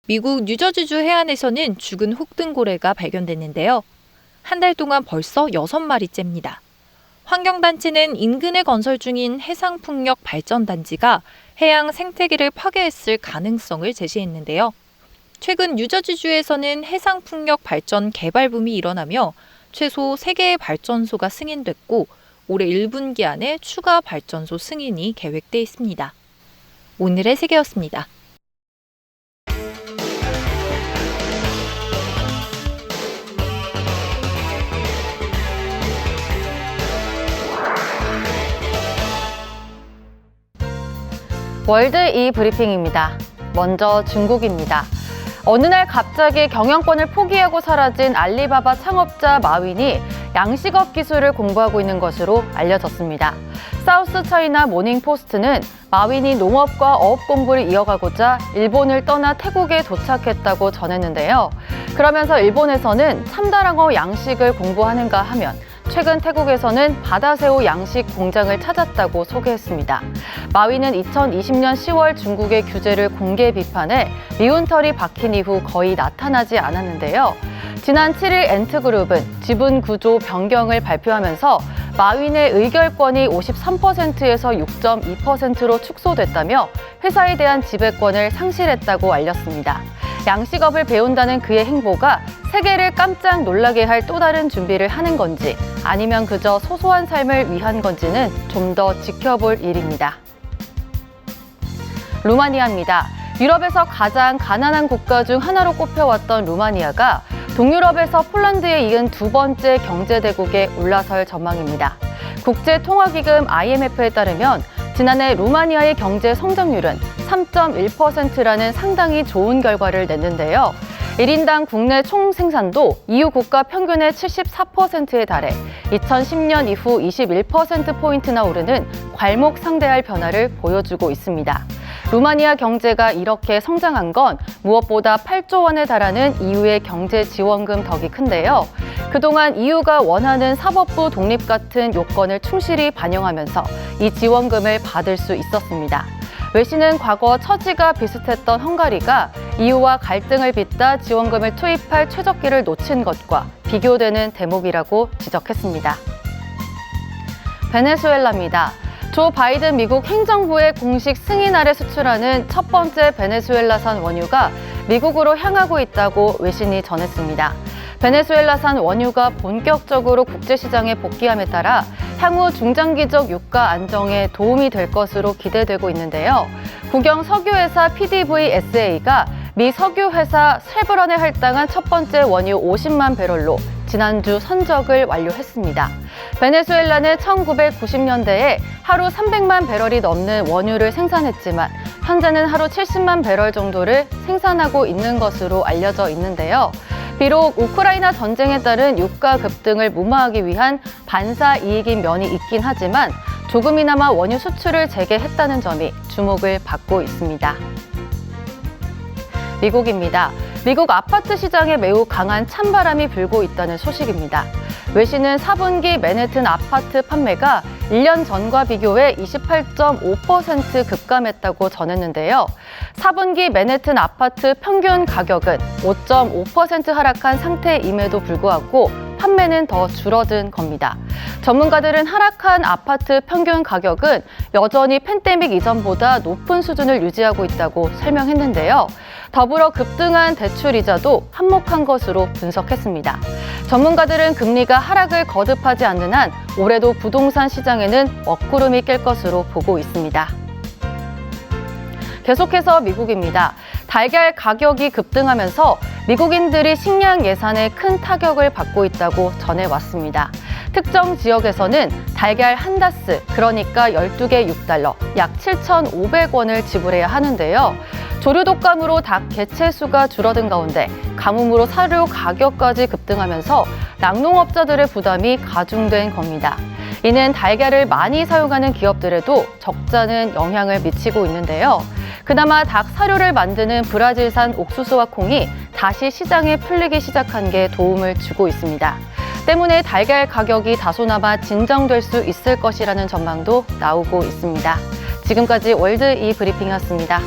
미국 뉴저지주 해안에서는 죽은 혹등고래가 발견됐는데요. 한 달 동안 벌써 6마리째입니다. 환경단체는 인근에 건설 중인 해상풍력 발전단지가 해양 생태계를 파괴했을 가능성을 제시했는데요. 최근 뉴저지주에서는 해상풍력 발전 개발 붐이 일어나며 최소 3개의 발전소가 승인됐고 올해 1분기 안에 추가 발전소 승인이 계획돼 있습니다. 오늘의 세계였습니다. 월드 이브리핑입니다. 먼저 중국입니다. 어느 날 갑자기 경영권을 포기하고 사라진 알리바바 창업자 마윈이 양식업 기술을 공부하고 있는 것으로 알려졌습니다. 사우스 차이나 모닝포스트는 마윈이 농업과 어업 공부를 이어가고자 일본을 떠나 태국에 도착했다고 전했는데요. 그러면서 일본에서는 참다랑어 양식을 공부하는가 하면 최근 태국에서는 바다새우 양식 공장을 찾았다고 소개했습니다. 마윈은 2020년 10월 중국의 규제를 공개 비판해 미운털이 박힌 이후 거의 나타나지 않았는데요. 지난 7일 엔트그룹은 지분 구조 변경을 발표하면서 마윈의 의결권이 53%에서 6.2%로 축소됐다며 회사에 대한 지배권을 상실했다고 알렸습니다. 양식업을 배운다는 그의 행보가 세계를 깜짝 놀라게 할 또 다른 준비를 하는 건지 아니면 그저 소소한 삶을 위한 건지는 좀 더 지켜볼 일입니다. 루마니아입니다. 유럽에서 가장 가난한 국가 중 하나로 꼽혀왔던 루마니아가 동유럽에서 폴란드에 이은 두 번째 경제대국에 올라설 전망입니다. 국제통화기금 IMF에 따르면 지난해 루마니아의 경제 성장률은 3.1%라는 상당히 좋은 결과를 냈는데요. 1인당 국내 총생산도 EU 국가 평균의 74%에 달해 2010년 이후 21%포인트나 오르는 괄목상대할 변화를 보여주고 있습니다. 루마니아 경제가 이렇게 성장한 건 무엇보다 8조 원에 달하는 EU의 경제 지원금 덕이 큰데요. 그동안 EU가 원하는 사법부 독립 같은 요건을 충실히 반영하면서 이 지원금을 받을 수 있었습니다. 외신은 과거 처지가 비슷했던 헝가리가 EU와 갈등을 빚다 지원금을 투입할 최적기를 놓친 것과 비교되는 대목이라고 지적했습니다. 베네수엘라입니다. 조 바이든 미국 행정부의 공식 승인 아래 수출하는 첫 번째 베네수엘라산 원유가 미국으로 향하고 있다고 외신이 전했습니다. 베네수엘라산 원유가 본격적으로 국제시장에 복귀함에 따라 향후 중장기적 유가 안정에 도움이 될 것으로 기대되고 있는데요. 국영 석유회사 PDVSA가 미 석유회사 쉐브론에 할당한 첫 번째 원유 50만 배럴로 지난주 선적을 완료했습니다. 베네수엘라는 1990년대에 하루 300만 배럴이 넘는 원유를 생산했지만 현재는 하루 70만 배럴 정도를 생산하고 있는 것으로 알려져 있는데요. 비록 우크라이나 전쟁에 따른 유가 급등을 무마하기 위한 반사 이익인 면이 있긴 하지만 조금이나마 원유 수출을 재개했다는 점이 주목을 받고 있습니다. 미국입니다. 미국 아파트 시장에 매우 강한 찬바람이 불고 있다는 소식입니다. 외신은 4분기 맨해튼 아파트 판매가 1년 전과 비교해 28.5% 급감했다고 전했는데요. 4분기 맨해튼 아파트 평균 가격은 5.5% 하락한 상태임에도 불구하고 판매는 더 줄어든 겁니다. 전문가들은 하락한 아파트 평균 가격은 여전히 팬데믹 이전보다 높은 수준을 유지하고 있다고 설명했는데요. 더불어 급등한 대출이자도 한몫한 것으로 분석했습니다. 전문가들은 금리가 하락을 거듭하지 않는 한 올해도 부동산 시장에는 먹구름이 낄 것으로 보고 있습니다. 계속해서 미국입니다. 달걀 가격이 급등하면서 미국인들이 식량 예산에 큰 타격을 받고 있다고 전해왔습니다. 특정 지역에서는 달걀 한 다스, 그러니까 12개 6달러, 약 7,500원을 지불해야 하는데요. 조류 독감으로 닭 개체 수가 줄어든 가운데 가뭄으로 사료 가격까지 급등하면서 낙농업자들의 부담이 가중된 겁니다. 이는 달걀을 많이 사용하는 기업들에도 적잖은 영향을 미치고 있는데요. 그나마 닭 사료를 만드는 브라질산 옥수수와 콩이 다시 시장에 풀리기 시작한 게 도움을 주고 있습니다. 때문에 달걀 가격이 다소나마 진정될 수 있을 것이라는 전망도 나오고 있습니다. 지금까지 월드 이브리핑이었습니다.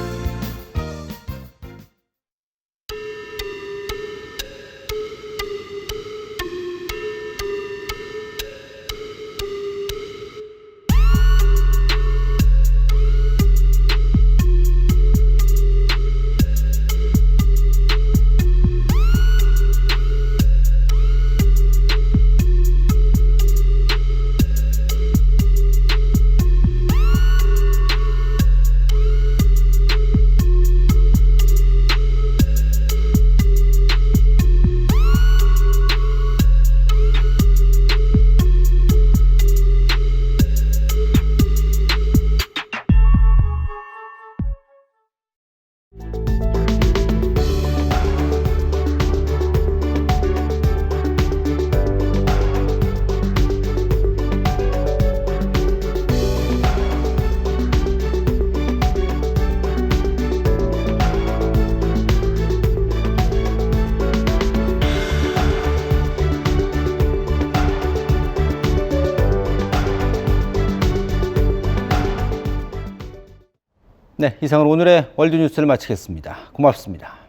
네, 이상으로 오늘의 월드뉴스를 마치겠습니다. 고맙습니다.